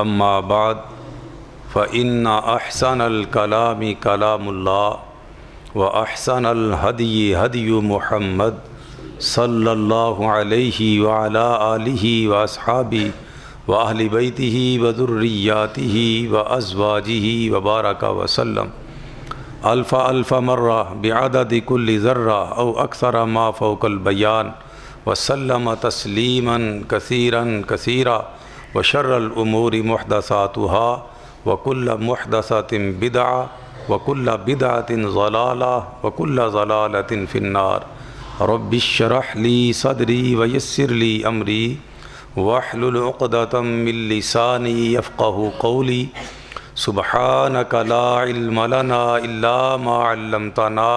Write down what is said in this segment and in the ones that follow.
اما بعد فإن أحسن الكلام كلام الله وأحسن الهدي هدي محمد صلی اللہ علیہ وعلى آلہ وأصحابہ وأہل بیتہ وذریاتہ وأزواجہ وبارک وسلم الف الف مرہ بعدد کل ذرہ او اکثر ما فوق البیان وسلم تسلیما کثیرا کثیرا وشر الامور محدثاتها وکل محدثۃ بدعہ وکل بدعۃ ضلالہ وکل ضلالۃ فی النار رب اشرح لی صدری ویسر لی امری واحلل عقدۃ من لسانی یفقہوا قولی سبحانک لا علم لنا الا ما علمتنا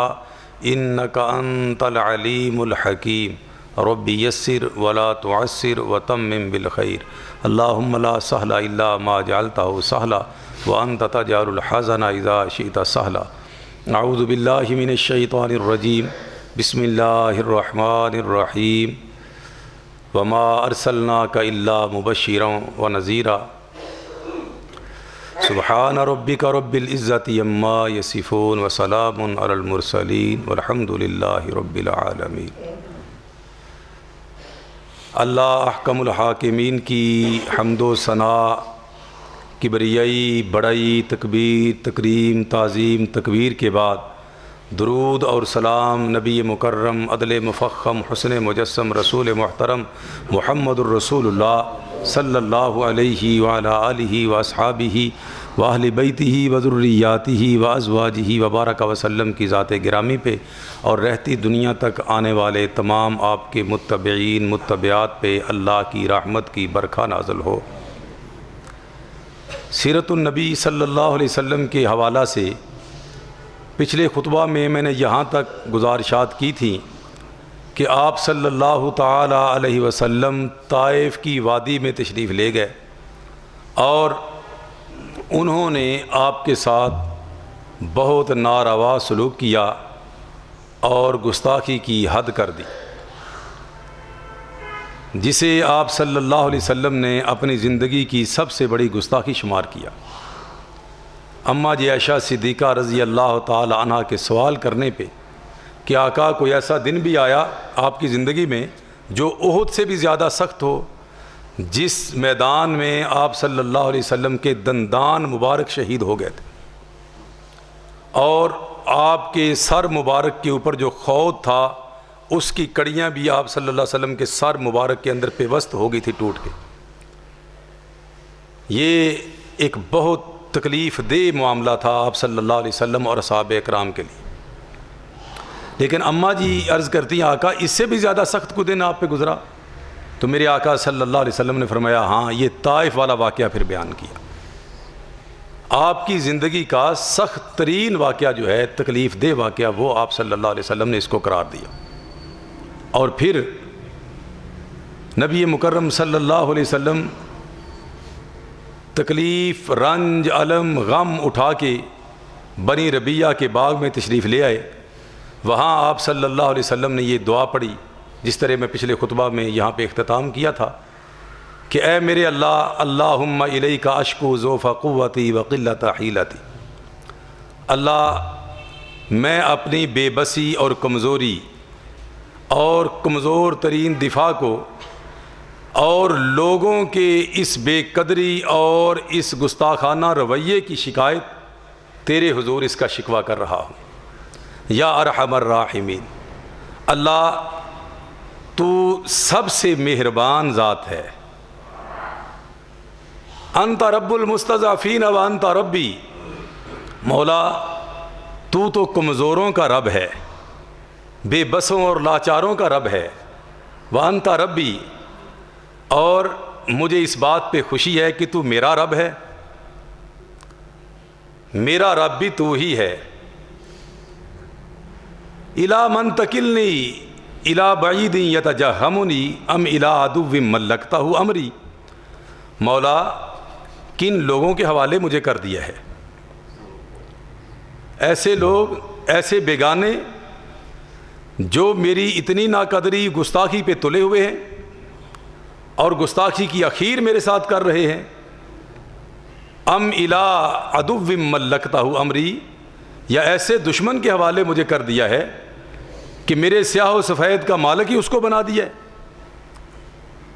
انک انت العلیم الحکیم رب یسر ولا تعسر وتمم بالخیر اللہم لا سہل الا ما جعلتہ سہلا وانت تجعل الحزن اذا شئت سہلا اعوذ باللہ من الشیطان الرجیم بسم اللہ الرحمن الرحیم وما ارسلناک الا مبشرا ونذیرا سبحان ربک رب العزت عما یصفون وسلام علی المرسلین والحمد للہ رب العالمین۔ اللہ احکم الحاکمین کی حمد و ثناء، کبریائی، بڑائی، تکبیر، تکریم، تعظیم، تکبیر کے بعد درود اور سلام نبی مکرم، عدل مفخم، حسن مجسم، رسول محترم محمد الرسول اللہ صلی اللہ علیہ وعلی آلہ واصحابہ واہل بیتہ وذریاتہ وازواجہ وبارک وسلم کی ذات گرامی پہ اور رہتی دنیا تک آنے والے تمام آپ کے متبعین متبعات پہ اللہ کی رحمت کی برکھا نازل ہو۔ سیرت النبی صلی اللہ علیہ وسلم کے حوالہ سے پچھلے خطبہ میں نے یہاں تک گزارشات کی تھیں کہ آپ صلی اللہ تعالی علیہ وسلم طائف کی وادی میں تشریف لے گئے اور انہوں نے آپ کے ساتھ بہت ناروا سلوک کیا اور گستاخی کی حد کر دی، جسے آپ صلی اللہ علیہ وسلم نے اپنی زندگی کی سب سے بڑی گستاخی شمار کیا۔ اماں جی عائشہ صدیقہ رضی اللہ تعالی عنہ کے سوال کرنے پہ کہ آقا کوئی ایسا دن بھی آیا آپ کی زندگی میں جو احد سے بھی زیادہ سخت ہو، جس میدان میں آپ صلی اللہ علیہ وسلم کے دندان مبارک شہید ہو گئے تھے اور آپ کے سر مبارک کے اوپر جو خود تھا اس کی کڑیاں بھی آپ صلی اللہ علیہ وسلم کے سر مبارک کے اندر پیوست ہو گئی تھی ٹوٹ کے۔ یہ ایک بہت تکلیف دہ معاملہ تھا آپ صلی اللہ علیہ وسلم اور اصحاب اکرام کے لیے، لیکن اماں جی عرض کرتی ہیں آقا اس سے بھی زیادہ سخت کو دن آپ پہ گزرا؟ تو میرے آقا صلی اللہ علیہ وسلم نے فرمایا ہاں، یہ طائف والا واقعہ پھر بیان کیا۔ آپ کی زندگی کا سخت ترین واقعہ جو ہے، تکلیف دہ واقعہ، وہ آپ صلی اللہ علیہ وسلم نے اس کو قرار دیا۔ اور پھر نبی مکرم صلی اللہ علیہ وسلم تکلیف، رنج، الم، غم اٹھا کے بنی ربیہ کے باغ میں تشریف لے آئے۔ وہاں آپ صلی اللہ علیہ وسلم نے یہ دعا پڑھی جس طرح میں پچھلے خطبہ میں یہاں پہ اختتام کیا تھا کہ اے میرے اللہ، اللہم الیک اشکو ضعف قوتی وقلت حیلتی، اللہ میں اپنی بے بسی اور کمزوری اور کمزور ترین دفاع کو اور لوگوں کے اس بے قدری اور اس گستاخانہ رویے کی شکایت تیرے حضور اس کا شکوہ کر رہا ہوں۔ یا ارحم الراحمین، اللہ تو سب سے مہربان ذات ہے، انت رب المستضعفین و انت ربی، مولا تو کمزوروں کا رب ہے، بے بسوں اور لاچاروں کا رب ہے، وانت ربی، اور مجھے اس بات پہ خوشی ہے کہ تو میرا رب ہے، میرا رب بھی تو ہی ہے۔ الی من تکلنی الی بعید یتجہمنی ام الی عدو ملکتہ امری، مولا کن لوگوں کے حوالے مجھے کر دیا ہے؟ ایسے لوگ، ایسے بیگانے جو میری اتنی ناقدری گستاخی پہ تلے ہوئے ہیں اور گستاخی کی اخیر میرے ساتھ کر رہے ہیں، ام الا عدو ملکتہ امری، یا ایسے دشمن کے حوالے مجھے کر دیا ہے کہ میرے سیاہ و سفید کا مالک ہی اس کو بنا دیا ہے،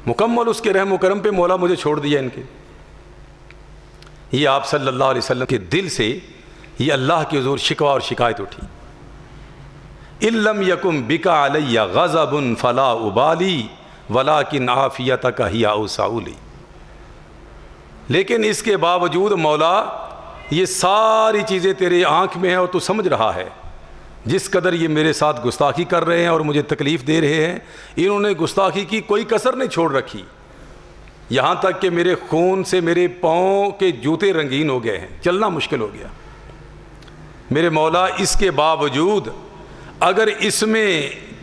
مکمل اس کے رحم و کرم پہ مولا مجھے چھوڑ دیا ان کے۔ یہ آپ صلی اللہ علیہ وسلم کے دل سے یہ اللہ کے حضور شکوہ اور شکایت اٹھی۔ ان لم یکن بک علی غضب فلا ابالی ولکن عافیتک ہی اوسع لی، لیکن اس کے باوجود مولا یہ ساری چیزیں تیرے آنکھ میں ہیں اور تو سمجھ رہا ہے جس قدر یہ میرے ساتھ گستاخی کر رہے ہیں اور مجھے تکلیف دے رہے ہیں، انہوں نے گستاخی کی کوئی کسر نہیں چھوڑ رکھی، یہاں تک کہ میرے خون سے میرے پاؤں کے جوتے رنگین ہو گئے ہیں، چلنا مشکل ہو گیا۔ میرے مولا اس کے باوجود اگر اس میں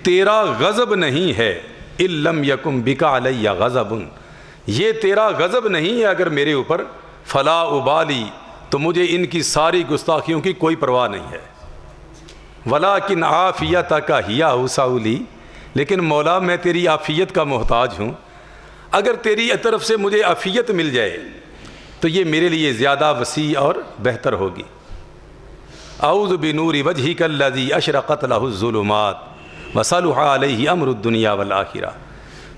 تیرا غضب نہیں ہے، ان لم یکن بک علی غضب، یہ تیرا غضب نہیں ہے اگر میرے اوپر، فلا ابالی، تو مجھے ان کی ساری گستاخیوں کی کوئی پرواہ نہیں ہے، ولیکن عافیتک ہی اوسع لی، لیکن مولا میں تیری عافیت کا محتاج ہوں، اگر تیری طرف سے مجھے عافیت مل جائے تو یہ میرے لیے زیادہ وسیع اور بہتر ہوگی۔ اعوذ بنور وجہک الذی اشرقت لہ الظلمات وصلح علیہ امر الدنیا والآخرہ،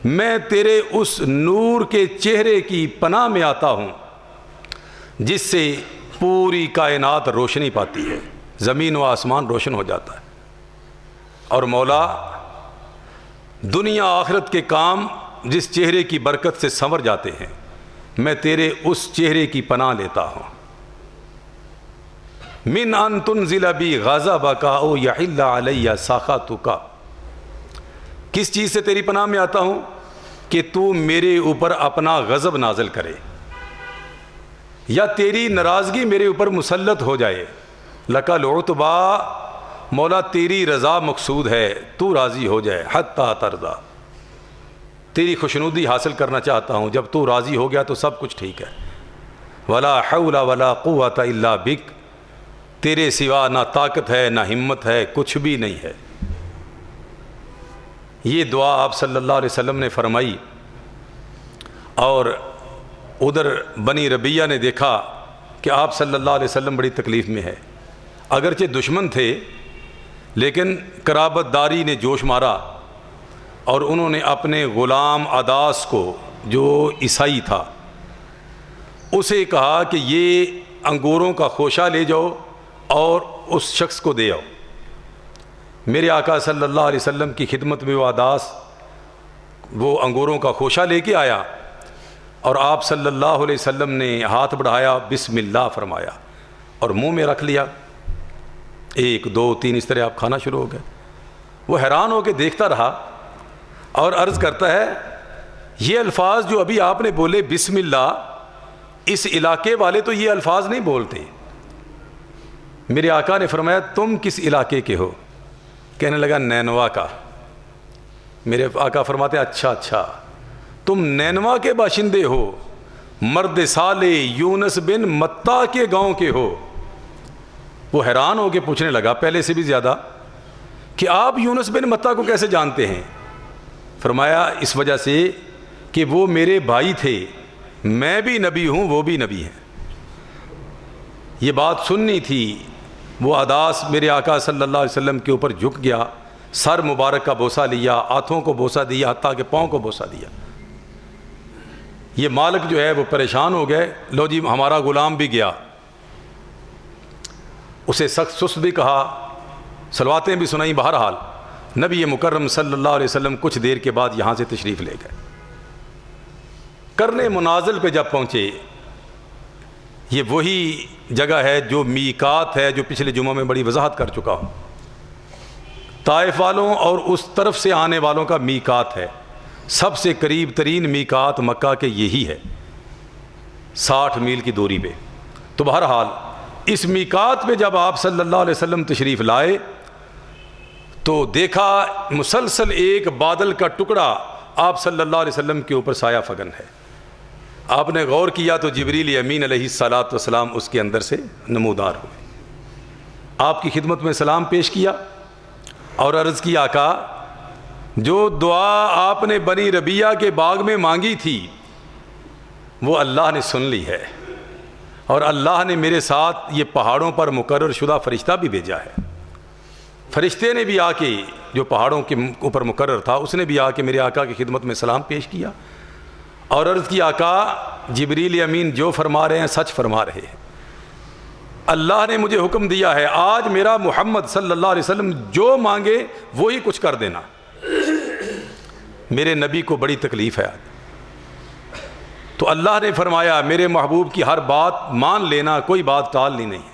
میں تیرے اس نور کے چہرے کی پناہ میں آتا ہوں جس سے پوری کائنات روشنی پاتی ہے، زمین و آسمان روشن ہو جاتا ہے، اور مولا دنیا آخرت کے کام جس چہرے کی برکت سے سنور جاتے ہیں، میں تیرے اس چہرے کی پناہ لیتا ہوں۔ من ان تنزل بی غضبک او یحل علی سخطک، کس چیز سے تیری پناہ میں آتا ہوں؟ کہ تو میرے اوپر اپنا غضب نازل کرے یا تیری ناراضگی میرے اوپر مسلط ہو جائے۔ لک العتبیٰ، مولا تیری رضا مقصود ہے، تو راضی ہو جائے، حتی ترضیٰ، تیری خوشنودی حاصل کرنا چاہتا ہوں، جب تو راضی ہو گیا تو سب کچھ ٹھیک ہے۔ ولا حول ولا قوت الا بک، تیرے سوا نہ طاقت ہے نہ ہمت ہے، کچھ بھی نہیں ہے۔ یہ دعا آپ صلی اللہ علیہ وسلم نے فرمائی، اور ادھر بنی ربیہ نے دیکھا کہ آپ صلی اللہ علیہ وسلم بڑی تکلیف میں ہے، اگرچہ دشمن تھے لیکن قرابت داری نے جوش مارا، اور انہوں نے اپنے غلام عداس کو جو عیسائی تھا اسے کہا کہ یہ انگوروں کا خوشہ لے جاؤ اور اس شخص کو دے آؤ۔ میرے آقا صلی اللہ علیہ وسلم کی خدمت میں وہ عداس وہ انگوروں کا خوشہ لے کے آیا، اور آپ صلی اللہ علیہ وسلم نے ہاتھ بڑھایا، بسم اللہ فرمایا اور منہ میں رکھ لیا، 1 2 3 اس طرح آپ کھانا شروع ہو گئے۔ وہ حیران ہو کے دیکھتا رہا اور عرض کرتا ہے، یہ الفاظ جو ابھی آپ نے بولے بسم اللہ، اس علاقے والے تو یہ الفاظ نہیں بولتے۔ میرے آقا نے فرمایا تم کس علاقے کے ہو؟ کہنے لگا نینوا کا۔ میرے آقا فرماتے اچھا تم نینوا کے باشندے ہو، مرد صالح یونس بن متا کے گاؤں کے ہو۔ وہ حیران ہو کے پوچھنے لگا پہلے سے بھی زیادہ کہ آپ یونس بن متا کو کیسے جانتے ہیں؟ فرمایا اس وجہ سے کہ وہ میرے بھائی تھے، میں بھی نبی ہوں وہ بھی نبی ہیں۔ یہ بات سننی تھی۔ وہ عداس میرے آقا صلی اللہ علیہ وسلم کے اوپر جھک گیا، سر مبارک کا بوسہ لیا، ہاتھوں کو بوسہ دیا، حتیٰ کہ پاؤں کو بوسہ دیا۔ یہ مالک جو ہے وہ پریشان ہو گئے، لو جی ہمارا غلام بھی گیا۔ اسے سخت سست بھی کہا، صلواتیں بھی سنائیں، بہرحال نبی مکرم صلی اللہ علیہ وسلم کچھ دیر کے بعد یہاں سے تشریف لے گئے۔ کرنے منازل پہ جب پہنچے، یہ وہی جگہ ہے جو میقات ہے، جو پچھلے جمعہ میں بڑی وضاحت کر چکا ہوں۔ طائف والوں اور اس طرف سے آنے والوں کا میقات ہے، سب سے قریب ترین میقات مکہ کے یہی ہے، 60 میل کی دوری پہ۔ تو بہرحال اس میقات پہ جب آپ صلی اللہ علیہ وسلم تشریف لائے تو دیکھا مسلسل ایک بادل کا ٹکڑا آپ صلی اللہ علیہ وسلم کے اوپر سایہ فگن ہے۔ آپ نے غور کیا تو جبریل امین علیہ الصلاۃ والسلام اس کے اندر سے نمودار ہوئے، آپ کی خدمت میں سلام پیش کیا اور عرض کی آقا جو دعا آپ نے بنی ربیہ کے باغ میں مانگی تھی وہ اللہ نے سن لی ہے، اور اللہ نے میرے ساتھ یہ پہاڑوں پر مقرر شدہ فرشتہ بھی بھیجا ہے۔ فرشتے نے بھی آ کے، جو پہاڑوں کے اوپر مقرر تھا، اس نے بھی آ کے میرے آقا کی خدمت میں سلام پیش کیا اور عرض کی آقا جبریل امین جو فرما رہے ہیں سچ فرما رہے ہیں، اللہ نے مجھے حکم دیا ہے آج میرا محمد صلی اللہ علیہ وسلم جو مانگے وہی کچھ کر دینا۔ میرے نبی کو بڑی تکلیف ہے آج، تو اللہ نے فرمایا میرے محبوب کی ہر بات مان لینا، کوئی بات ٹالنی نہیں ہے۔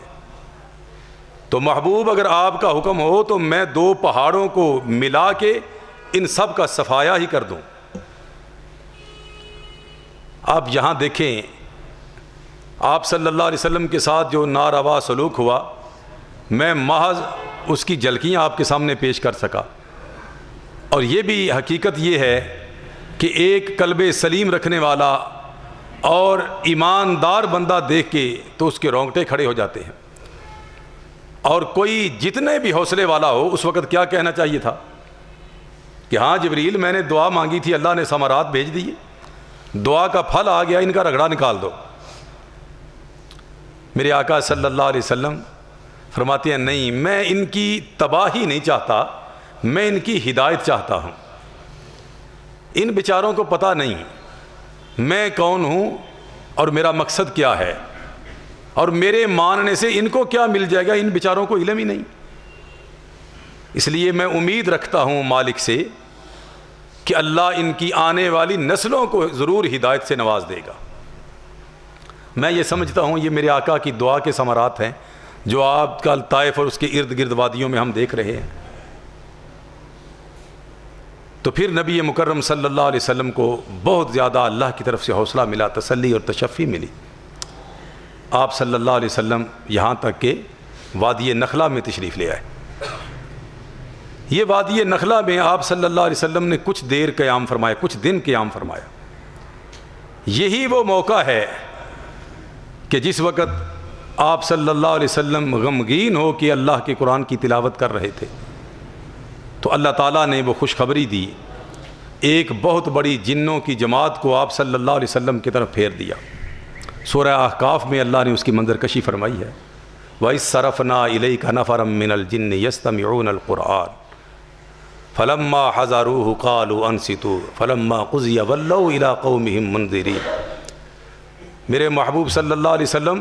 تو محبوب اگر آپ کا حکم ہو تو میں 2 پہاڑوں کو ملا کے ان سب کا صفایا ہی کر دوں۔ آپ یہاں دیکھیں آپ صلی اللہ علیہ وسلم کے ساتھ جو ناروا سلوک ہوا، میں محض اس کی جھلکیاں آپ کے سامنے پیش کر سکا، اور یہ بھی حقیقت یہ ہے کہ ایک قلب سلیم رکھنے والا اور ایماندار بندہ دیکھ کے تو اس کے رونگٹے کھڑے ہو جاتے ہیں، اور کوئی جتنے بھی حوصلے والا ہو اس وقت کیا کہنا چاہیے تھا کہ ہاں جبریل میں نے دعا مانگی تھی، اللہ نے ثمرات بھیج دیے، دعا کا پھل آ گیا، ان کا رگڑا نکال دو۔ میرے آقا صلی اللہ علیہ وسلم فرماتے ہیں نہیں، میں ان کی تباہی نہیں چاہتا، میں ان کی ہدایت چاہتا ہوں۔ ان بیچاروں کو پتہ نہیں میں کون ہوں اور میرا مقصد کیا ہے، اور میرے ماننے سے ان کو کیا مل جائے گا، ان بیچاروں کو علم ہی نہیں۔ اس لیے میں امید رکھتا ہوں مالک سے کہ اللہ ان کی آنے والی نسلوں کو ضرور ہدایت سے نواز دے گا۔ میں یہ سمجھتا ہوں یہ میرے آقا کی دعا کے ثمرات ہیں جو آپ کل طائف اور اس کے ارد گرد وادیوں میں ہم دیکھ رہے ہیں۔ تو پھر نبی مکرم صلی اللہ علیہ وسلم کو بہت زیادہ اللہ کی طرف سے حوصلہ ملا، تسلی اور تشفی ملی۔ آپ صلی اللہ علیہ وسلم یہاں تک کہ وادی نخلہ میں تشریف لے آئے۔ یہ وادی نخلہ میں آپ صلی اللہ علیہ وسلم نے کچھ دیر قیام فرمایا، کچھ دن قیام فرمایا۔ یہی وہ موقع ہے کہ جس وقت آپ صلی اللہ علیہ وسلم غمگین ہو کہ اللہ کے قرآن کی تلاوت کر رہے تھے، تو اللہ تعالیٰ نے وہ خوشخبری دی، ایک بہت بڑی جنوں کی جماعت کو آپ صلی اللہ علیہ وسلم کی طرف پھیر دیا۔ سورہ احقاف میں اللہ نے اس کی منظر کشی فرمائی ہے، وَإِذْ صَرَفْنَا إِلَيْكَ نَفَرًا مِّنَ الْجِنِّ يَسْتَمِعُونَ الْقُرْآنَ فَلَمَّا حَضَرُوهُ قَالُوا أَنصِتُوا فَلَمَّا قُضِيَ وَلَّوْا إِلَىٰ قَوْمِهِمْ مُنذِرِينَ۔ میرے محبوب صلی اللہ علیہ وسلم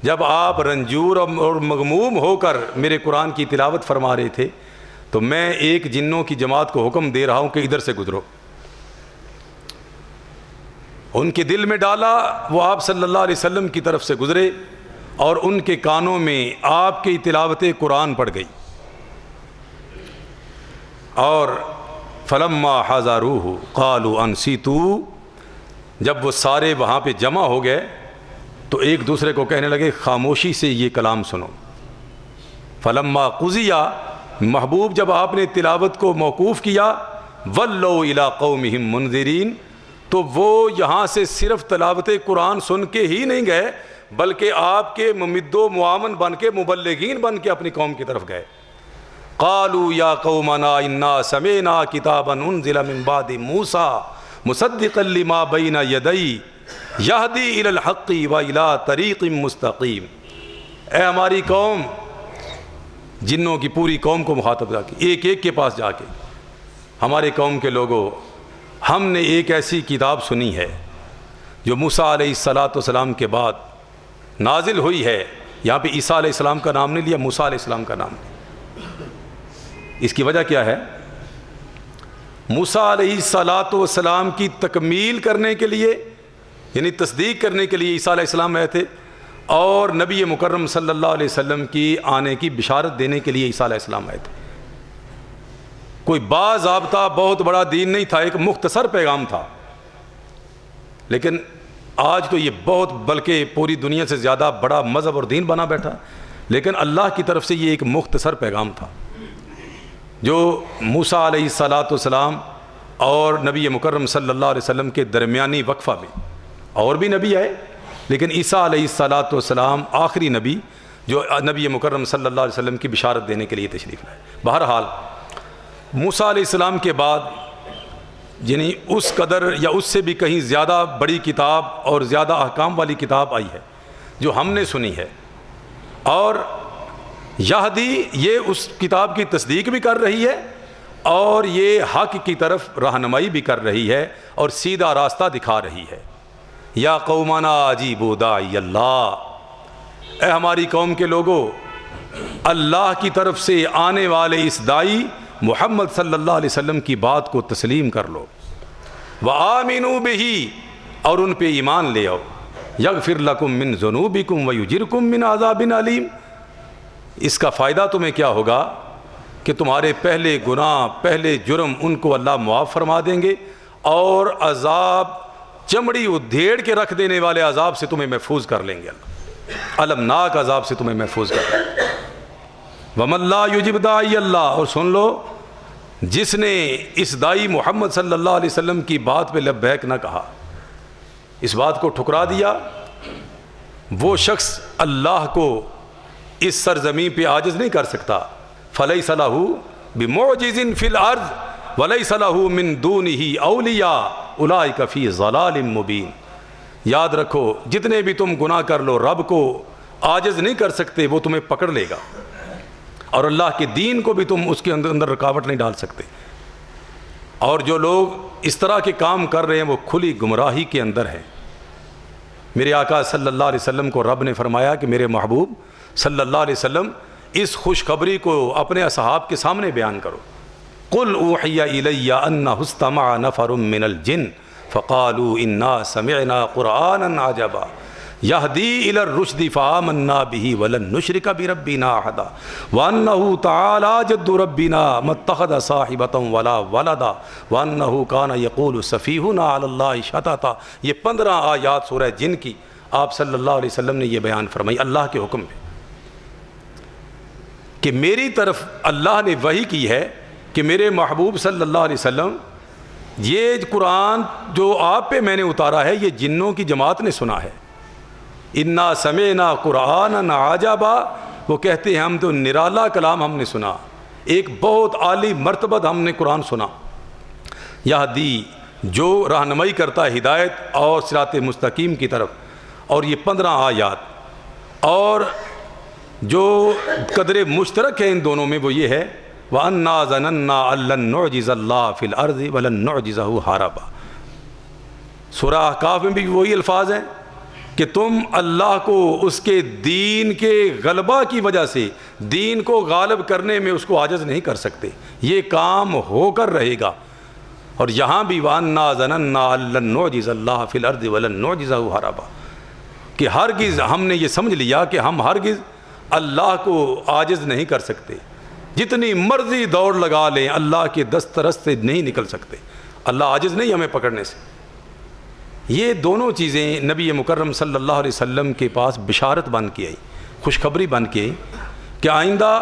جب آپ رنجور اور مغموم ہو کر میرے قرآن کی تلاوت فرما رہے تھے تو میں ایک جنوں کی جماعت کو حکم دے رہا ہوں کہ ادھر سے گزرو۔ ان کے دل میں ڈالا، وہ آپ صلی اللہ علیہ وسلم کی طرف سے گزرے اور ان کے کانوں میں آپ کی تلاوت قرآن پڑ گئی۔ اور فلما حضروہ قالوا انصتوا، جب وہ سارے وہاں پہ جمع ہو گئے تو ایک دوسرے کو کہنے لگے خاموشی سے یہ کلام سنو۔ فلما قضی، محبوب جب آپ نے تلاوت کو موقوف کیا، ولوا الی قومہم منذرین، تو وہ یہاں سے صرف تلاوت قرآن سن کے ہی نہیں گئے بلکہ آپ کے ممد و معاون بن کے، مبلغین بن کے اپنی قوم کی طرف گئے۔ قالوا یا قومنا انا سمعنا کتابا انزل من بعد موسیٰ مصدقا لما بین یدی یہدی الی الحق و الی طریق مستقیم۔ اے ہماری قوم، جنوں کی پوری قوم کو مخاطب جا کے، ایک ایک کے پاس جا کے، ہمارے قوم کے لوگوں، ہم نے ایک ایسی کتاب سنی ہے جو موسیٰ علیہ السلام کے بعد نازل ہوئی ہے۔ یہاں پہ عیسیٰ علیہ السلام کا نام نہیں لیا، موسیٰ علیہ السلام کا نام لیا۔ اس کی وجہ کیا ہے؟ موسیٰ علیہ السلام کی تکمیل کرنے کے لیے، یعنی تصدیق کرنے کے لیے عیسیٰ علیہ السلام آئے تھے، اور نبی مکرم صلی اللہ علیہ وسلم کی آنے کی بشارت دینے کے لیے عیسیٰ علیہ السلام آئے تھے۔ کوئی باضابطہ بہت بڑا دین نہیں تھا، ایک مختصر پیغام تھا، لیکن آج تو یہ بہت، بلکہ پوری دنیا سے زیادہ بڑا مذہب اور دین بنا بیٹھا، لیکن اللہ کی طرف سے یہ ایک مختصر پیغام تھا جو موسیٰ علیہ السلام اور نبی مکرم صلی اللہ علیہ وسلم کے درمیانی وقفہ میں، اور بھی نبی آئے لیکن عیسیٰ علیہ السلام آخری نبی جو نبی مکرم صلی اللہ علیہ وسلم کی بشارت دینے کے لیے تشریف لائے۔ بہرحال موسیٰ علیہ السلام کے بعد یعنی اس قدر یا اس سے بھی کہیں زیادہ بڑی کتاب اور زیادہ احکام والی کتاب آئی ہے جو ہم نے سنی ہے، اور یہدی یہ اس کتاب کی تصدیق بھی کر رہی ہے اور یہ حق کی طرف رہنمائی بھی کر رہی ہے اور سیدھا راستہ دکھا رہی ہے۔ یا قومنا اجیبوا داعی اللہ، اے ہماری قوم کے لوگوں، اللہ کی طرف سے آنے والے اس داعی محمد صلی اللہ علیہ وسلم کی بات کو تسلیم کر لو، وآمنوا بہ، اور ان پہ ایمان لے آؤ، یغفر لکم من ذنوبکم ویجرکم من عذاب علیم۔ اس کا فائدہ تمہیں کیا ہوگا کہ تمہارے پہلے گناہ، پہلے جرم ان کو اللہ معاف فرما دیں گے اور عذاب، چمڑی ادھیڑ کے رکھ دینے والے عذاب سے تمہیں محفوظ کر لیں گے، المناک عذاب سے تمہیں محفوظ کر لیں گے۔ وَمَن لَا يُجِبْ دَاعِيَ اللَّهِ، اور سن لو، جس نے اس داعی محمد صلی اللہ علیہ وسلم کی بات پہ لبیک نہ کہا، اس بات کو ٹھکرا دیا، وہ شخص اللہ کو اس سرزمین پہ عاجز نہیں کر سکتا۔ فَلَيْسَ لَهُ بِمُعْجِزٍ فِي الْأَرْضِ وَلَيْسَ لَهُ مِن دُونِهِ أَوْلِيَاءُ أُولَٰئِكَ فِي ضَلَالٍ مُّبِينٍ۔ یاد رکھو، جتنے بھی تم گناہ کر لو، رب کو عاجز نہیں کر سکتے، وہ تمہیں پکڑ لے گا، اور اللہ کے دین کو بھی تم اس کے اندر رکاوٹ نہیں ڈال سکتے۔ اور جو لوگ اس طرح کے کام کر رہے ہیں وہ کھلی گمراہی کے اندر ہیں۔ میرے آقا صلی اللہ علیہ وسلم کو رب نے فرمایا کہ میرے محبوب صلی اللہ علیہ وسلم اس خوشخبری کو اپنے اصحاب کے سامنے بیان کرو۔ قل اوحی الی انہ استمع نفر من الجن فقالوا انا سمعنا قرآنا عجبا یہدی الی الرشد فآمنا به ولن نشرک بربنا احدا وانہ تعالی جد ربنا ما اتخذ صاحبۃ ولا ولدا وانہ کان یقول سفیہنا علی اللہ شططا۔ یہ 15 آیات سورہ جن کی آپ صلی اللہ علیہ وسلم نے یہ بیان فرمائی اللہ کے حکم پہ، کہ میری طرف اللہ نے وحی کی ہے کہ میرے محبوب صلی اللہ علیہ وسلم، یہ قرآن جو آپ پہ میں نے اتارا ہے یہ جنوں کی جماعت نے سنا ہے۔ انا سمعنا قرآنا عجبا، وہ کہتے ہیں ہم تو نرالا کلام ہم نے سنا، ایک بہت عالی مرتبہ ہم نے قرآن سنا، یہدی جو رہنمائی کرتا ہے ہدایت اور صراط مستقیم کی طرف۔ اور یہ 15 آیات، اور جو قدر مشترک ہے ان دونوں میں وہ یہ ہے وَأَنَّا ظَنَنَّا أَن لَّن نُعْجِزَ اللَّهَ فِي الْأَرْضِ وَلَن نُعْجِزَهُ هَرَبًا۔ سورہ احقاف میں بھی وہی الفاظ ہیں کہ تم اللہ کو اس کے دین کے غلبہ کی وجہ سے، دین کو غالب کرنے میں اس کو عاجز نہیں کر سکتے، یہ کام ہو کر رہے گا۔ اور یہاں بھی وَأَنَّا ظَنَنَّا أَن لَّن نُعْجِزَ اللَّهَ فِي الْأَرْضِ وَلَن نُعْجِزَهُ هَرَبًا، کہ ہرگز ہم نے یہ سمجھ لیا کہ ہم ہرگز اللہ کو عاجز نہیں کر سکتے، جتنی مرضی دوڑ لگا لیں اللہ کے دست رست سے نہیں نکل سکتے، اللہ عاجز نہیں ہمیں پکڑنے سے۔ یہ دونوں چیزیں نبی مکرم صلی اللہ علیہ وسلم کے پاس بشارت بن کے آئی، خوشخبری بن کے آئی کہ آئندہ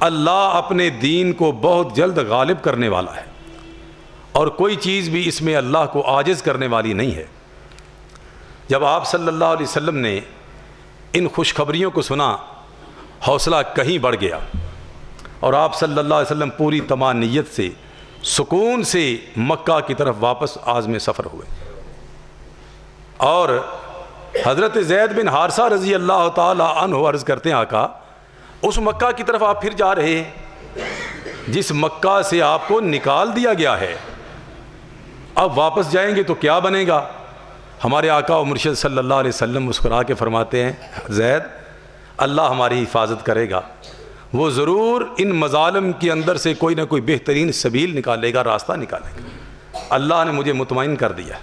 اللہ اپنے دین کو بہت جلد غالب کرنے والا ہے، اور کوئی چیز بھی اس میں اللہ کو عاجز کرنے والی نہیں ہے۔ جب آپ صلی اللہ علیہ وسلم نے ان خوشخبریوں کو سنا، حوصلہ کہیں بڑھ گیا، اور آپ صلی اللہ علیہ وسلم پوری طمانینت سے، سکون سے مکہ کی طرف واپس عازم سفر ہوئے۔ اور حضرت زید بن حارثہ رضی اللہ تعالی عنہ عرض کرتے ہیں آقا، اس مکہ کی طرف آپ پھر جا رہے ہیں جس مکہ سے آپ کو نکال دیا گیا ہے، اب واپس جائیں گے تو کیا بنے گا؟ ہمارے آقا و مرشد صلی اللہ علیہ وسلم مسکرا کے فرماتے ہیں زید، اللہ ہماری حفاظت کرے گا، وہ ضرور ان مظالم کے اندر سے کوئی نہ کوئی بہترین سبیل نکالے گا، راستہ نکالے گا، اللہ نے مجھے مطمئن کر دیا۔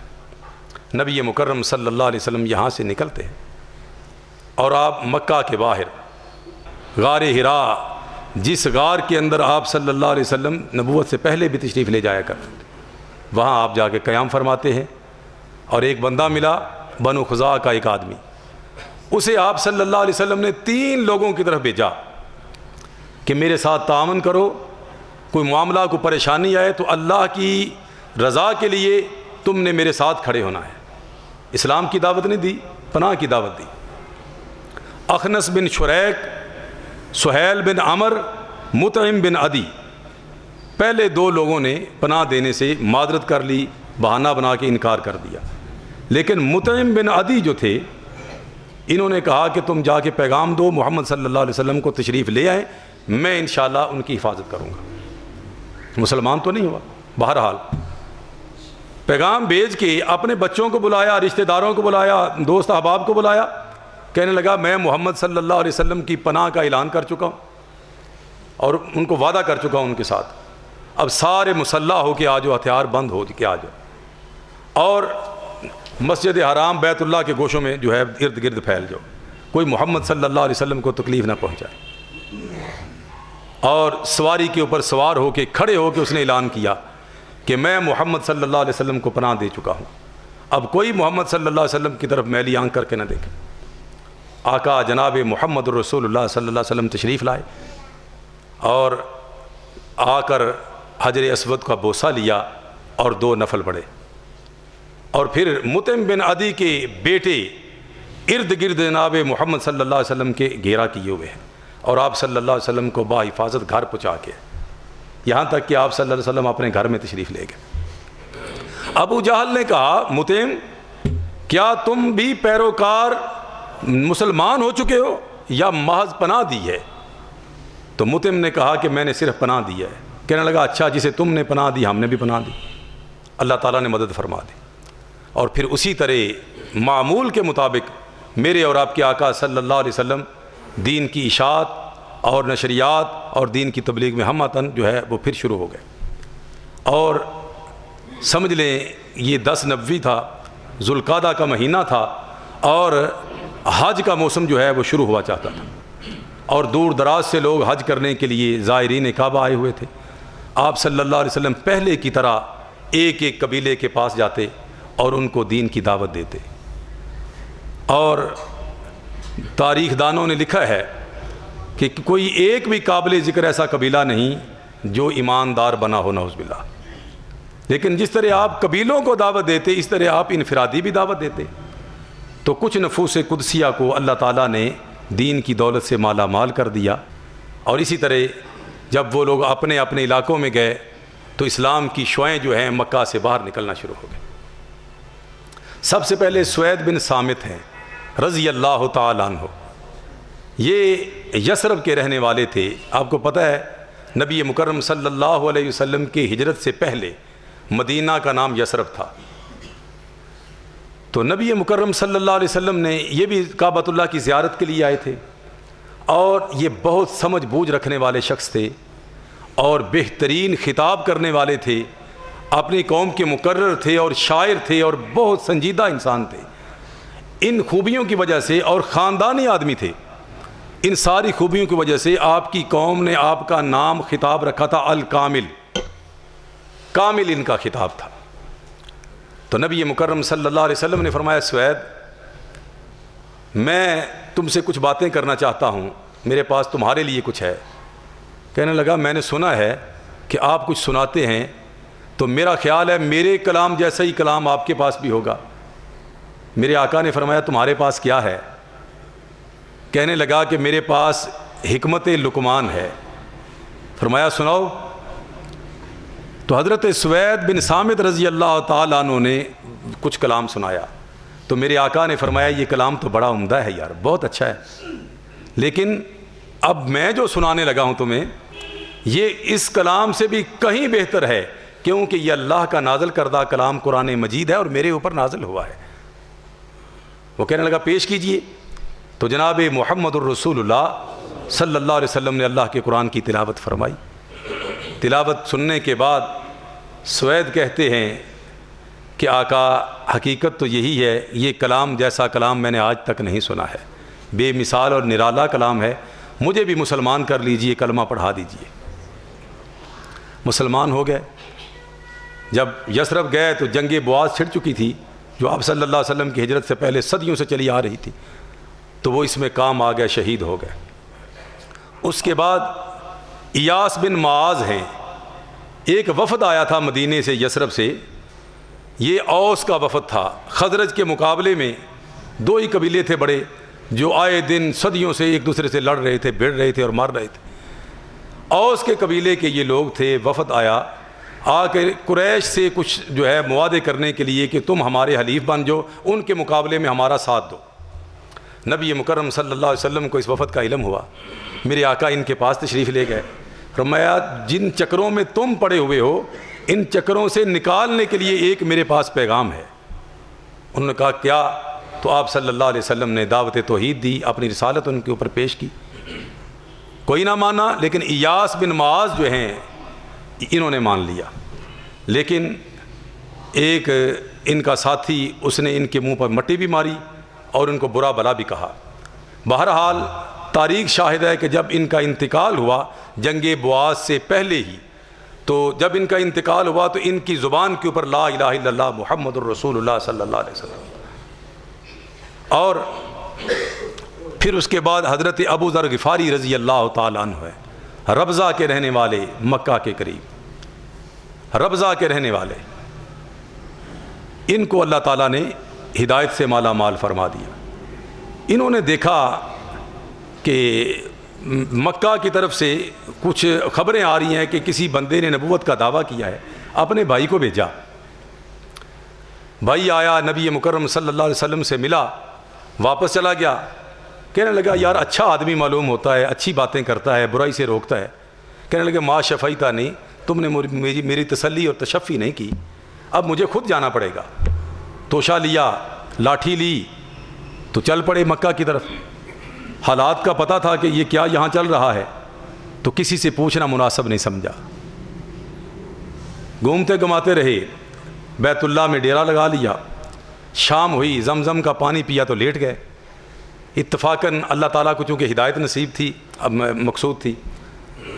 نبی مکرم صلی اللہ علیہ وسلم یہاں سے نکلتے ہیں اور آپ مکہ کے باہر غار حرا، جس غار کے اندر آپ صلی اللہ علیہ وسلم نبوت سے پہلے بھی تشریف لے جایا کرتے تھے، وہاں آپ جا کے قیام فرماتے ہیں، اور ایک بندہ ملا بنو خزاعہ کا ایک آدمی، اسے آپ صلی اللہ علیہ وسلم نے 3 لوگوں کی طرف بھیجا کہ میرے ساتھ تعاون کرو، کوئی معاملہ کو پریشانی آئے تو اللہ کی رضا کے لیے تم نے میرے ساتھ کھڑے ہونا ہے۔ اسلام کی دعوت نہیں دی، پناہ کی دعوت دی۔ اخنس بن شریک، سہیل بن عمر، مطعم بن عدی، پہلے 2 لوگوں نے پناہ دینے سے معذرت کر لی، بہانہ بنا کے انکار کر دیا، لیکن مطعم بن عدی جو تھے انہوں نے کہا کہ تم جا کے پیغام دو محمد صلی اللہ علیہ وسلم کو تشریف لے آئیں، میں انشاءاللہ ان کی حفاظت کروں گا۔ مسلمان تو نہیں ہوا، بہرحال پیغام بھیج کے اپنے بچوں کو بلایا، رشتہ داروں کو بلایا، دوست احباب کو بلایا، کہنے لگا میں محمد صلی اللہ علیہ وسلم کی پناہ کا اعلان کر چکا ہوں اور ان کو وعدہ کر چکا ہوں ان کے ساتھ، اب سارے مسلح ہو کے آ جاؤ، ہتھیار بند ہو کے آ جاؤ اور مسجد حرام بیت اللہ کے گوشوں میں جو ہے ارد گرد پھیل جاؤ، کوئی محمد صلی اللہ علیہ وسلم کو تکلیف نہ پہنچائے۔ اور سواری کے اوپر سوار ہو کے کھڑے ہو کے اس نے اعلان کیا کہ میں محمد صلی اللہ علیہ وسلم کو پناہ دے چکا ہوں، اب کوئی محمد صلی اللہ علیہ وسلم کی طرف میلی آنکھ کر کے نہ دیکھے۔ آقا جناب محمد رسول اللہ صلی اللہ علیہ وسلم تشریف لائے اور آ کر حجر اسود کا بوسہ لیا اور 2 نفل پڑھے، اور پھر مطعم بن عدی کے بیٹے ارد گرد جناب محمد صلی اللہ علیہ وسلم کے گھیرا کیے ہوئے ہیں اور آپ صلی اللہ علیہ وسلم کو بحفاظت گھر پہنچا کے، یہاں تک کہ آپ صلی اللہ علیہ وسلم اپنے گھر میں تشریف لے گئے۔ ابو جہل نے کہا مطعم کیا تم بھی پیروکار مسلمان ہو چکے ہو یا محض پناہ دی ہے؟ تو مطعم نے کہا کہ میں نے صرف پناہ دی ہے۔ کہنے لگا اچھا، جسے تم نے پناہ دی ہم نے بھی پناہ دی، اللہ تعالیٰ نے مدد فرما دی۔ اور پھر اسی طرح معمول کے مطابق میرے اور آپ کے آقا صلی اللہ علیہ وسلم دین کی اشاعت اور نشریات اور دین کی تبلیغ میں ہم وطن جو ہے وہ پھر شروع ہو گئے، اور سمجھ لیں یہ 10 نبوی تھا، ذوالقعدہ کا مہینہ تھا اور حج کا موسم جو ہے وہ شروع ہوا چاہتا تھا، اور دور دراز سے لوگ حج کرنے کے لیے زائرین کعبہ آئے ہوئے تھے۔ آپ صلی اللہ علیہ وسلم پہلے کی طرح ایک ایک قبیلے کے پاس جاتے اور ان کو دین کی دعوت دیتے، اور تاریخ دانوں نے لکھا ہے کہ کوئی ایک بھی قابل ذکر ایسا قبیلہ نہیں جو ایماندار بنا ہو، نعوذ باللہ۔ لیکن جس طرح آپ قبیلوں کو دعوت دیتے اس طرح آپ انفرادی بھی دعوت دیتے، تو کچھ نفوس قدسیہ کو اللہ تعالیٰ نے دین کی دولت سے مالا مال کر دیا، اور اسی طرح جب وہ لوگ اپنے اپنے علاقوں میں گئے تو اسلام کی شعائیں جو ہیں مکہ سے باہر نکلنا شروع ہو گئے۔ سب سے پہلے سوید بن صامت ہیں رضی اللہ تعالیٰ عنہ، یہ یثرب کے رہنے والے تھے۔ آپ کو پتہ ہے نبی مکرم صلی اللہ علیہ وسلم کی ہجرت سے پہلے مدینہ کا نام یثرب تھا، تو نبی مکرم صلی اللہ علیہ وسلم نے یہ بھی کعبۃ اللہ کی زیارت کے لیے آئے تھے، اور یہ بہت سمجھ بوجھ رکھنے والے شخص تھے اور بہترین خطاب کرنے والے تھے، اپنی قوم کے مقرر تھے اور شاعر تھے اور بہت سنجیدہ انسان تھے۔ ان خوبیوں کی وجہ سے، اور خاندانی آدمی تھے، ان ساری خوبیوں کی وجہ سے آپ کی قوم نے آپ کا نام خطاب رکھا تھا الکامل، کامل ان کا خطاب تھا۔ تو نبی مکرم صلی اللہ علیہ وسلم نے فرمایا سوید میں تم سے کچھ باتیں کرنا چاہتا ہوں، میرے پاس تمہارے لیے کچھ ہے۔ کہنے لگا میں نے سنا ہے کہ آپ کچھ سناتے ہیں، تو میرا خیال ہے میرے کلام جیسا ہی کلام آپ کے پاس بھی ہوگا۔ میرے آقا نے فرمایا تمہارے پاس کیا ہے؟ کہنے لگا کہ میرے پاس حکمت لقمان ہے۔ فرمایا سناؤ۔ تو حضرت سوید بن صامت رضی اللہ تعالیٰ عنہ نے کچھ کلام سنایا، تو میرے آقا نے فرمایا یہ کلام تو بڑا عمدہ ہے یار، بہت اچھا ہے، لیکن اب میں جو سنانے لگا ہوں تمہیں یہ اس کلام سے بھی کہیں بہتر ہے، کیونکہ یہ اللہ کا نازل کردہ کلام قرآن مجید ہے اور میرے اوپر نازل ہوا ہے۔ وہ کہنے لگا پیش کیجئے۔ تو جناب محمد الرسول اللہ صلی اللہ علیہ وسلم نے اللہ کے قرآن کی تلاوت فرمائی۔ تلاوت سننے کے بعد سوید کہتے ہیں کہ آقا حقیقت تو یہی ہے، یہ کلام جیسا کلام میں نے آج تک نہیں سنا ہے، بے مثال اور نرالا کلام ہے، مجھے بھی مسلمان کر لیجئے، کلمہ پڑھا دیجئے۔ مسلمان ہو گئے۔ جب یثرب گئے تو جنگ بواز چھڑ چکی تھی، جو آپ صلی اللہ علیہ وسلم کی ہجرت سے پہلے صدیوں سے چلی آ رہی تھی، تو وہ اس میں کام آ گئے، شہید ہو گئے۔ اس کے بعد ایاس بن معاذ ہیں، ایک وفد آیا تھا مدینے سے، یثرب سے، یہ اوس کا وفد تھا۔ خزرج کے مقابلے میں 2 ہی قبیلے تھے بڑے، جو آئے دن صدیوں سے ایک دوسرے سے لڑ رہے تھے، بھیڑ رہے تھے اور مار رہے تھے۔ اوس کے قبیلے کے یہ لوگ تھے، وفد آیا، آ کے قریش سے کچھ جو ہے معاہدے کرنے کے لیے کہ تم ہمارے حلیف بن جاؤ، ان کے مقابلے میں ہمارا ساتھ دو۔ نبی مکرم صلی اللہ علیہ وسلم کو اس وفد کا علم ہوا، میرے آقا ان کے پاس تشریف لے گئے. فرمایا جن چکروں میں تم پڑے ہوئے ہو ان چکروں سے نکالنے کے لیے ایک میرے پاس پیغام ہے. انہوں نے کہا کیا؟ تو آپ صلی اللہ علیہ وسلم نے دعوت توحید دی، اپنی رسالت ان کے اوپر پیش کی. کوئی نہ مانا، لیکن ایاس بن معاذ جو ہیں انہوں نے مان لیا. لیکن ایک ان کا ساتھی اس نے ان کے منہ پر مٹی بھی ماری اور ان کو برا بلا بھی کہا. بہرحال تاریخ شاہد ہے کہ جب ان کا انتقال ہوا جنگ بواس سے پہلے ہی، تو جب ان کا انتقال ہوا تو ان کی زبان کے اوپر لا الہ الا اللہ محمد الرسول اللہ صلی اللہ علیہ وسلم. اور پھر اس کے بعد حضرت ابو ذر غفاری رضی اللہ تعالیٰ عنہ ہے، ربضہ کے رہنے والے، مکہ کے قریب ربضہ کے رہنے والے، ان کو اللہ تعالیٰ نے ہدایت سے مالا مال فرما دیا. انہوں نے دیکھا کہ مکہ کی طرف سے کچھ خبریں آ رہی ہیں کہ کسی بندے نے نبوت کا دعویٰ کیا ہے. اپنے بھائی کو بھیجا، بھائی آیا، نبی مکرم صلی اللہ علیہ وسلم سے ملا، واپس چلا گیا. کہنے لگا یار اچھا آدمی معلوم ہوتا ہے، اچھی باتیں کرتا ہے، برائی سے روکتا ہے. کہنے لگا ما شفیتا نہیں، تم نے میری تسلی اور تشفی نہیں کی، اب مجھے خود جانا پڑے گا. توشہ لیا، لاٹھی لی تو چل پڑے مکہ کی طرف. حالات کا پتہ تھا کہ یہ کیا یہاں چل رہا ہے، تو کسی سے پوچھنا مناسب نہیں سمجھا. گھومتے گھماتے رہے، بیت اللہ میں ڈیرا لگا لیا. شام ہوئی، زمزم کا پانی پیا تو لیٹ گئے. اتفاقاً اللہ تعالیٰ کو چونکہ ہدایت نصیب تھی، اب مقصود تھی،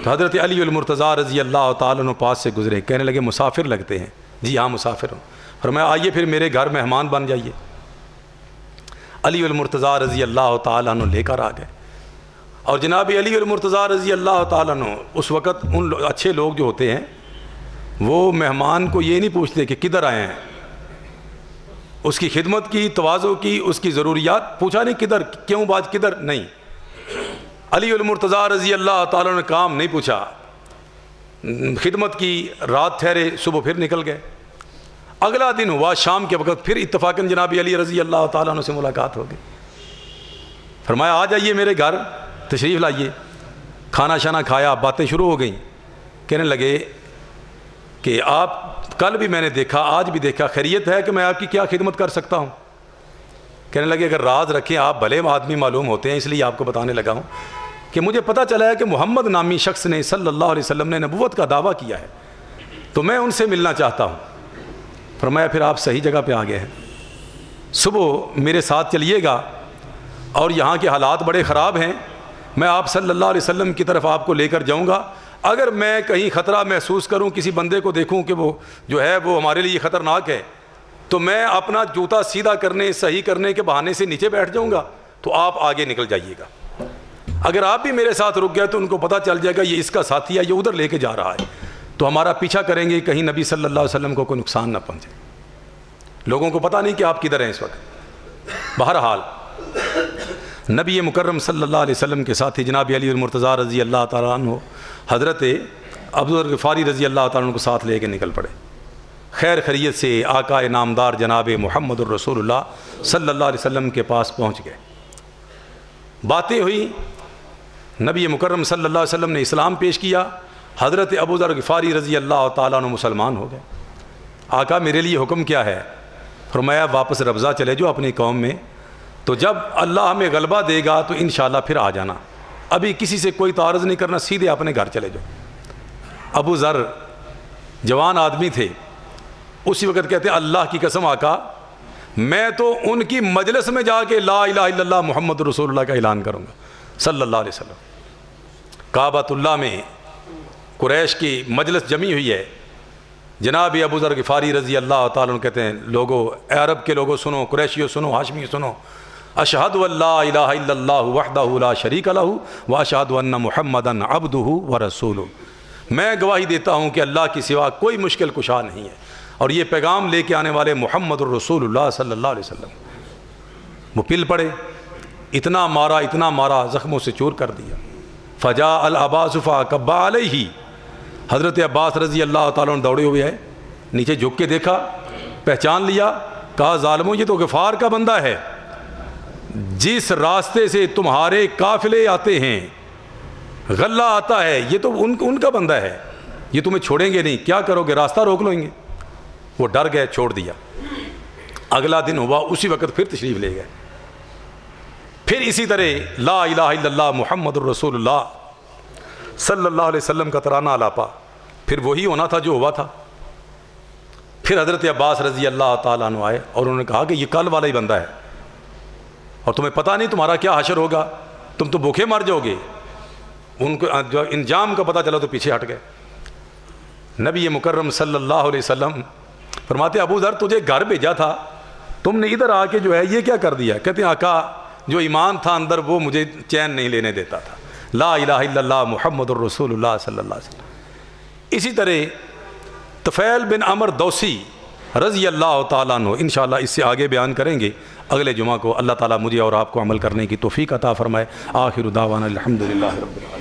تو حضرت علی المرتضیٰ رضی اللہ تعالیٰ عنہ پاس سے گزرے. کہنے لگے مسافر لگتے ہیں. جی ہاں مسافر ہوں. فرمایا آئیے پھر میرے گھر مہمان بن جائیے. علی المرتضیٰ رضی اللہ تعالیٰ عنہ لے کر آ گئے. اور جناب علی المرتضیٰ رضی اللہ تعالیٰ عنہ اس وقت ان اچھے لوگ جو ہوتے ہیں وہ مہمان کو یہ نہیں پوچھتے کہ کدھر آئے ہیں، اس کی خدمت کی، تواضع کی، اس کی ضروریات پوچھا نہیں، کدھر، کیوں بات کدھر، نہیں. علی المرتضیٰ رضی اللہ تعالیٰ نے کام نہیں پوچھا، خدمت کی، رات ٹھہرے، صبح پھر نکل گئے. اگلا دن ہوا، شام کے وقت پھر اتفاقاً جناب علی رضی اللہ تعالیٰ عنہ سے ملاقات ہو گئی. فرمایا آ جائیے میرے گھر، تشریف لائیے. کھانا شانا کھایا، باتیں شروع ہو گئیں. کہنے لگے کہ آپ کل بھی میں نے دیکھا، آج بھی دیکھا، خیریت ہے کہ میں آپ کی کیا خدمت کر سکتا ہوں؟ کہنے لگے اگر راز رکھیں، آپ بھلے آدمی معلوم ہوتے ہیں، اس لیے آپ کو بتانے لگا ہوں کہ مجھے پتہ چلا ہے کہ محمد نامی شخص نے صلی اللہ علیہ وسلم نے نبوت کا دعویٰ کیا ہے، تو میں ان سے ملنا چاہتا ہوں. فرمایا پھر آپ صحیح جگہ پہ آ گئے ہیں. صبح میرے ساتھ چلیے گا، اور یہاں کے حالات بڑے خراب ہیں، میں آپ صلی اللہ علیہ وسلم کی طرف آپ کو لے کر جاؤں گا. اگر میں کہیں خطرہ محسوس کروں، کسی بندے کو دیکھوں کہ وہ جو ہے وہ ہمارے لیے خطرناک ہے، تو میں اپنا جوتا سیدھا کرنے، صحیح کرنے کے بہانے سے نیچے بیٹھ جاؤں گا، تو آپ آگے نکل جائیے گا. اگر آپ بھی میرے ساتھ رک گئے تو ان کو پتہ چل جائے گا یہ اس کا ساتھی ہے، یہ ادھر لے کے جا رہا ہے، تو ہمارا پیچھا کریں گے، کہیں نبی صلی اللہ علیہ وسلم کو کوئی نقصان نہ پہنچے. لوگوں کو پتہ نہیں کہ آپ کدھر ہیں اس وقت. بہرحال نبی مکرم صلی اللہ علیہ وسلم کے ساتھی جناب علی المرتضیٰ رضی اللہ تعالیٰ عنہ حضرت ابو ذر غفاری رضی اللہ تعالیٰ عنہ کو ساتھ لے کے نکل پڑے. خیر خیریت سے آقا نامدار جناب محمد الرسول اللہ صلی اللہ علیہ وسلم کے پاس پہنچ گئے. باتیں ہوئی، نبی مکرم صلی اللہ علیہ وسلم نے اسلام پیش کیا. حضرت ابو ذر غفاری رضی اللہ تعالیٰ عنہ مسلمان ہو گئے. آقا میرے لیے حکم کیا ہے؟ فرمایا واپس ربضہ چلے جو اپنی قوم میں، تو جب اللہ ہمیں غلبہ دے گا تو انشاءاللہ پھر آ جانا، ابھی کسی سے کوئی تعارض نہیں کرنا، سیدھے اپنے گھر چلے جاؤ. ابو ذر جوان آدمی تھے، اسی وقت کہتے ہیں اللہ کی قسم آقا میں تو ان کی مجلس میں جا کے لا الہ الا اللہ محمد رسول اللہ کا اعلان کروں گا صلی اللہ علیہ وسلم. کعبۃ اللہ میں قریش کی مجلس جمی ہوئی ہے. جناب ابو ذر غفاری رضی اللہ تعالیٰ عنہ کہتے ہیں لوگو، اے عرب کے لوگوں سنو، قریشیوں سنو، ہاشمی سنو، اشہد ان لا الہ الا اللہ وحدہ لا شریک لہ واشہد ان محمدا عبدہ ورسولہ. میں گواہی دیتا ہوں کہ اللہ کی سوا کوئی مشکل کشا نہیں ہے، اور یہ پیغام لے کے آنے والے محمد الرسول اللہ صلی اللہ علیہ وسلم. وہ پل پڑے، اتنا مارا زخموں سے چور کر دیا. فجاء العباس فکب علیہ، حضرت عباس رضی اللہ تعالیٰ عنہ دوڑے ہوئے ہیں، نیچے جھک کے دیکھا، پہچان لیا، کہا ظالموں یہ تو غفار کا بندہ ہے. جس راستے سے تمہارے قافلے آتے ہیں، غلہ آتا ہے، یہ تو ان کا بندہ ہے، یہ تمہیں چھوڑیں گے نہیں، کیا کرو گے؟ راستہ روک لیں گے۔ وہ ڈر گئے، چھوڑ دیا۔ اگلا دن ہوا، اسی وقت پھر تشریف لے گئے۔ پھر اسی طرح لا الہ الا اللہ محمد الرسول اللہ صلی اللہ علیہ وسلم کا ترانہ الاپا، پھر وہی ہونا تھا جو ہوا تھا۔ پھر حضرت عباس رضی اللہ تعالیٰ عنہ آئے اور انہوں نے کہا کہ یہ کل والا ہی بندہ ہے، اور تمہیں پتہ نہیں تمہارا کیا حشر ہوگا، تم تو بھوکے مر جاؤ گے۔ ان کو جو انجام کا پتہ چلا تو پیچھے ہٹ گئے۔ نبی مکرم صلی اللہ علیہ وسلم فرماتے ابو ذر تجھے گھر بھیجا تھا، تم نے ادھر آ کے جو ہے یہ کیا کر دیا؟ کہتے ہیں آقا جو ایمان تھا اندر وہ مجھے چین نہیں لینے دیتا تھا۔ لا الہ الا اللہ محمد الرسول اللہ صلی اللہ علیہ وسلم۔ اسی طرح طفیل بن عمر دوسی رضی اللہ تعالیٰ عنہ، انشاءاللہ اس سے آگے بیان کریں گے اگلے جمعہ کو۔ اللہ تعالیٰ مجھے اور آپ کو عمل کرنے کی توفیق عطا فرمائے۔ آخر دعوانا الحمدللہ رب العالمین۔